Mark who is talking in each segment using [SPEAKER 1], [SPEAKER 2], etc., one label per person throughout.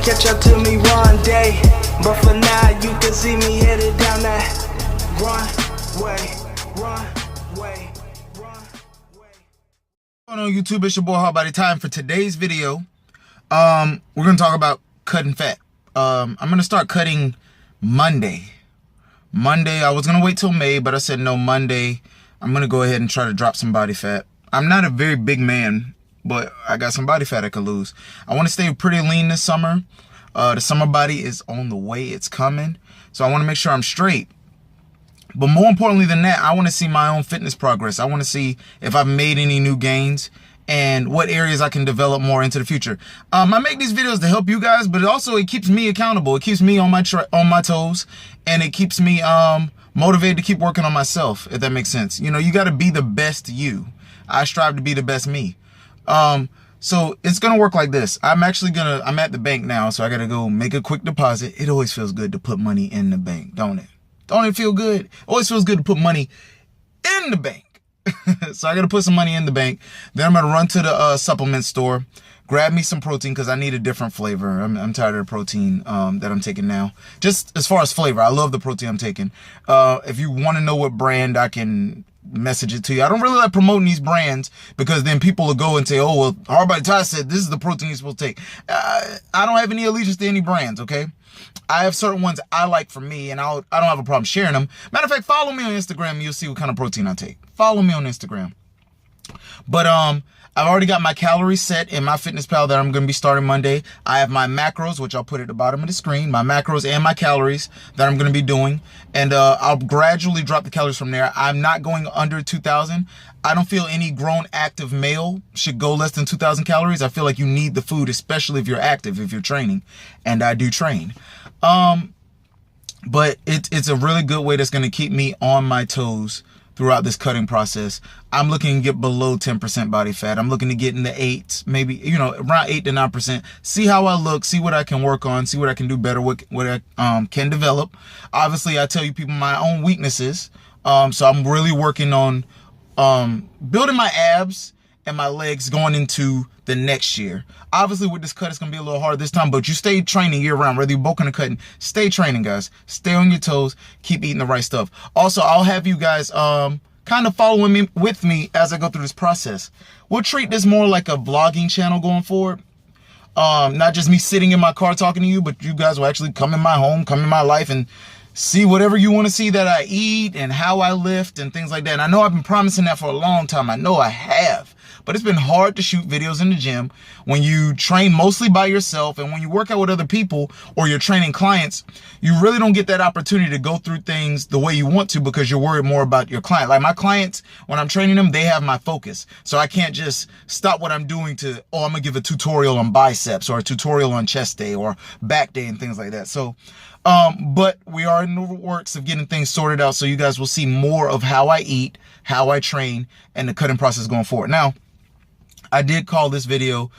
[SPEAKER 1] catch up to me one day. But for now, you can see me headed down that runway.
[SPEAKER 2] What's going on YouTube? It's your boy Hardbody. Time for today's video. We're gonna talk about cutting fat. I'm gonna start cutting Monday. I was gonna wait till May, but I said no, Monday. I'm gonna go ahead and try to drop some body fat. I'm not a very big man, but I got some body fat I could lose. I want to stay pretty lean this summer. The summer body is on the way. It's coming. So I want to make sure I'm straight. But more importantly than that, I want to see my own fitness progress. I want to see if I've made any new gains and what areas I can develop more into the future. I make these videos to help you guys, but it keeps me accountable. It keeps me on my toes, and it keeps me motivated to keep working on myself, if that makes sense. You know, you got to be the best you. I strive to be the best me. So it's going to work like this. I'm at the bank now, so I got to go make a quick deposit. It always feels good to put money in the bank, don't it? Don't it feel good? It always feels good to put money in the bank. So I got to put some money in the bank. Then I'm going to run to the supplement store, grab me some protein because I need a different flavor. I'm tired of the protein that I'm taking now. Just as far as flavor, I love the protein I'm taking. If you want to know what brand, I can message it to you. I don't really like promoting these brands because then people will go and say, oh, well, Hardbody Ty said this is the protein you're supposed to take. I don't have any allegiance to any brands, okay? I have certain ones I like for me, and I don't have a problem sharing them. Matter of fact, follow me on Instagram and you'll see what kind of protein I take. Follow me on Instagram. But I've already got my calories set in MyFitnessPal that I'm going to be starting Monday. I have my macros, which I'll put at the bottom of the screen, my macros and my calories that I'm going to be doing. And I'll gradually drop the calories from there. I'm not going under 2,000. I don't feel any grown active male should go less than 2,000 calories. I feel like you need the food, especially if you're active, if you're training. And I do train. But it's a really good way that's going to keep me on my toes throughout this cutting process. I'm looking to get below 10% body fat. I'm looking to get in the 8s, maybe, you know, around 8 to 9%. See how I look, see what I can work on, see what I can do better, what I can develop. Obviously, I tell you people my own weaknesses. So I'm really working on building my abs and my legs going into the next year. Obviously, with this cut, it's going to be a little hard this time, but you stay training year round, whether you're bulking or cutting. Stay training, guys. Stay on your toes. Keep eating the right stuff. Also, I'll have you guys kind of following with me as I go through this process. We'll treat this more like a vlogging channel going forward. Not just me sitting in my car talking to you, but you guys will actually come in my home, come in my life, and see whatever you want to see that I eat and how I lift and things like that. And I know I've been promising that for a long time. I know I have. But it's been hard to shoot videos in the gym when you train mostly by yourself, and when you work out with other people or you're training clients, you really don't get that opportunity to go through things the way you want to because you're worried more about your client. Like my clients, when I'm training them, they have my focus. So I can't just stop what I'm doing to, oh, I'm gonna give a tutorial on biceps or a tutorial on chest day or back day and things like that. So, but we are in the works of getting things sorted out, so you guys will see more of how I eat, how I train, and the cutting process going forward. Now, I did call this video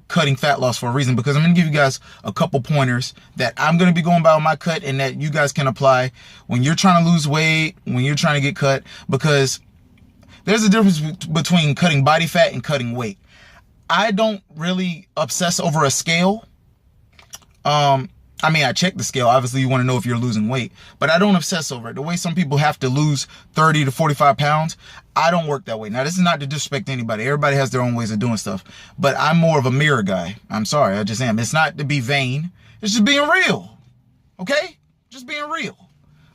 [SPEAKER 2] cutting fat loss for a reason, because I'm going to give you guys a couple pointers that I'm going to be going by on my cut and that you guys can apply when you're trying to lose weight, when you're trying to get cut, because there's a difference between cutting body fat and cutting weight. I don't really obsess over a scale. I mean, I check the scale. Obviously, you want to know if you're losing weight, but I don't obsess over it. The way some people have to lose 30 to 45 pounds, I don't work that way. Now, this is not to disrespect anybody. Everybody has their own ways of doing stuff, but I'm more of a mirror guy. I'm sorry, I just am. It's not to be vain. It's just being real, okay? Just being real.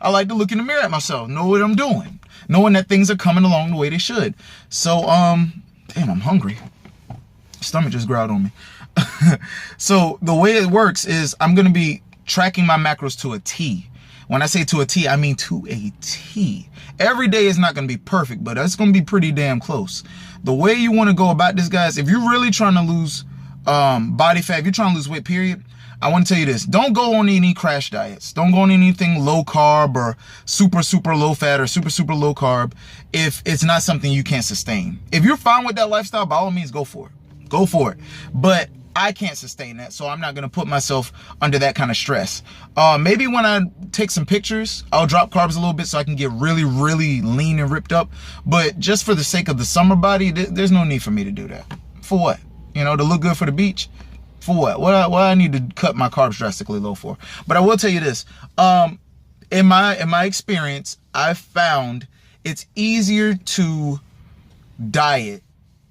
[SPEAKER 2] I like to look in the mirror at myself, know what I'm doing, knowing that things are coming along the way they should. So, damn, I'm hungry. Stomach just growled on me. So the way it works is I'm going to be tracking my macros to a T. When I say to a T, I mean to a T. Every day is not going to be perfect, but it's going to be pretty damn close. The way you want to go about this, guys, if you're really trying to lose body fat, if you're trying to lose weight, period, I want to tell you this. Don't go on any crash diets. Don't go on anything low carb or super, super low fat or super, super low carb if it's not something you can't sustain. If you're fine with that lifestyle, by all means, go for it. Go for it. But I can't sustain that, so I'm not going to put myself under that kind of stress. Maybe when I take some pictures, I'll drop carbs a little bit so I can get really, really lean and ripped up. But just for the sake of the summer body, there's no need for me to do that. For what? You know, to look good for the beach? For what? What I need to cut my carbs drastically low for? But I will tell you this. In my experience, I've found it's easier to diet,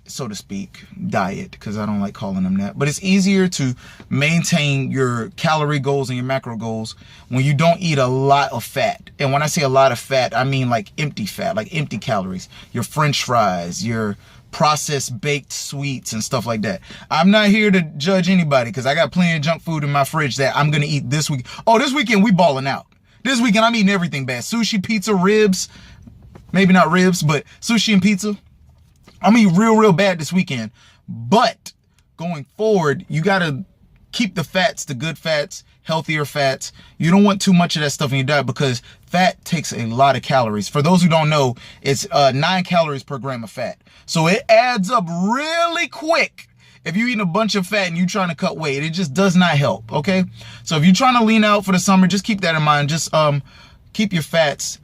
[SPEAKER 2] so to speak, because I don't like calling them that, but it's easier to maintain your calorie goals and your macro goals when you don't eat a lot of fat. And when I say a lot of fat, I mean like empty fat, like empty calories, your French fries, your processed baked sweets and stuff like that. I'm not here to judge anybody because I got plenty of junk food in my fridge that I'm gonna eat this week. Oh, this weekend we balling out. This weekend I'm eating everything bad. Sushi, pizza, ribs, maybe not ribs, but sushi and pizza. I'm eating real bad this weekend. But going forward, you gotta keep the fats, the good fats, healthier fats. You don't want too much of that stuff in your diet because fat takes a lot of calories. For those who don't know, it's 9 calories per gram of fat. So it adds up really quick. If you're eating a bunch of fat and you're trying to cut weight, it just does not help, okay? So if you're trying to lean out for the summer, just keep that in mind. Just keep your fats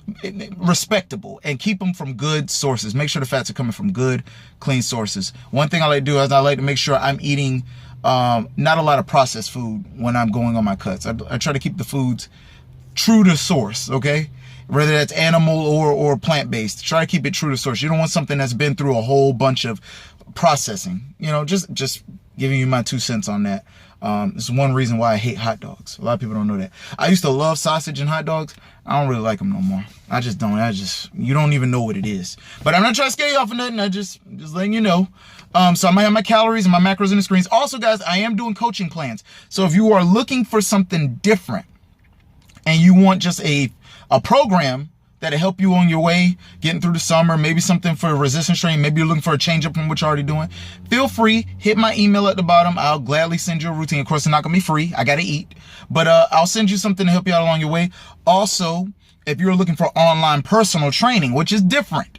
[SPEAKER 2] respectable and keep them from good sources. Make sure the fats are coming from good, clean sources. One thing I like to do is I like to make sure I'm eating not a lot of processed food when I'm going on my cuts. I try to keep the foods true to source, okay? Whether that's animal or plant-based, try to keep it true to source. You don't want something that's been through a whole bunch of processing. You know, just giving you my 2 cents on that. This is one reason why I hate hot dogs. A lot of people don't know that. I used to love sausage and hot dogs. I don't really like them no more. I just don't. You don't even know what it is. But I'm not trying to scare you off of nothing. I just letting you know. So I might have my calories and my macros in the screens. Also, guys, I am doing coaching plans. So if you are looking for something different and you want just a program that'll help you on your way, getting through the summer, maybe something for resistance training, maybe you're looking for a change up from what you're already doing, feel free, hit my email at the bottom. I'll gladly send you a routine. Of course, it's not gonna be free. I gotta eat. But I'll send you something to help you out along your way. Also, if you're looking for online personal training, which is different.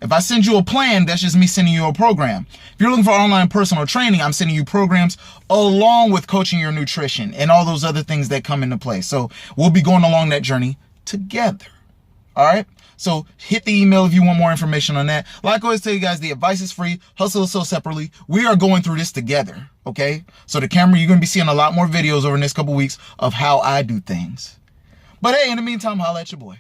[SPEAKER 2] If I send you a plan, that's just me sending you a program. If you're looking for online personal training, I'm sending you programs along with coaching your nutrition and all those other things that come into play. So we'll be going along that journey together. All right. So hit the email if you want more information on that. Like I always tell you guys, the advice is free. Hustle is so separately. We are going through this together. Okay. So the camera, you're going to be seeing a lot more videos over the next couple weeks of how I do things. But hey, in the meantime, holla at your boy.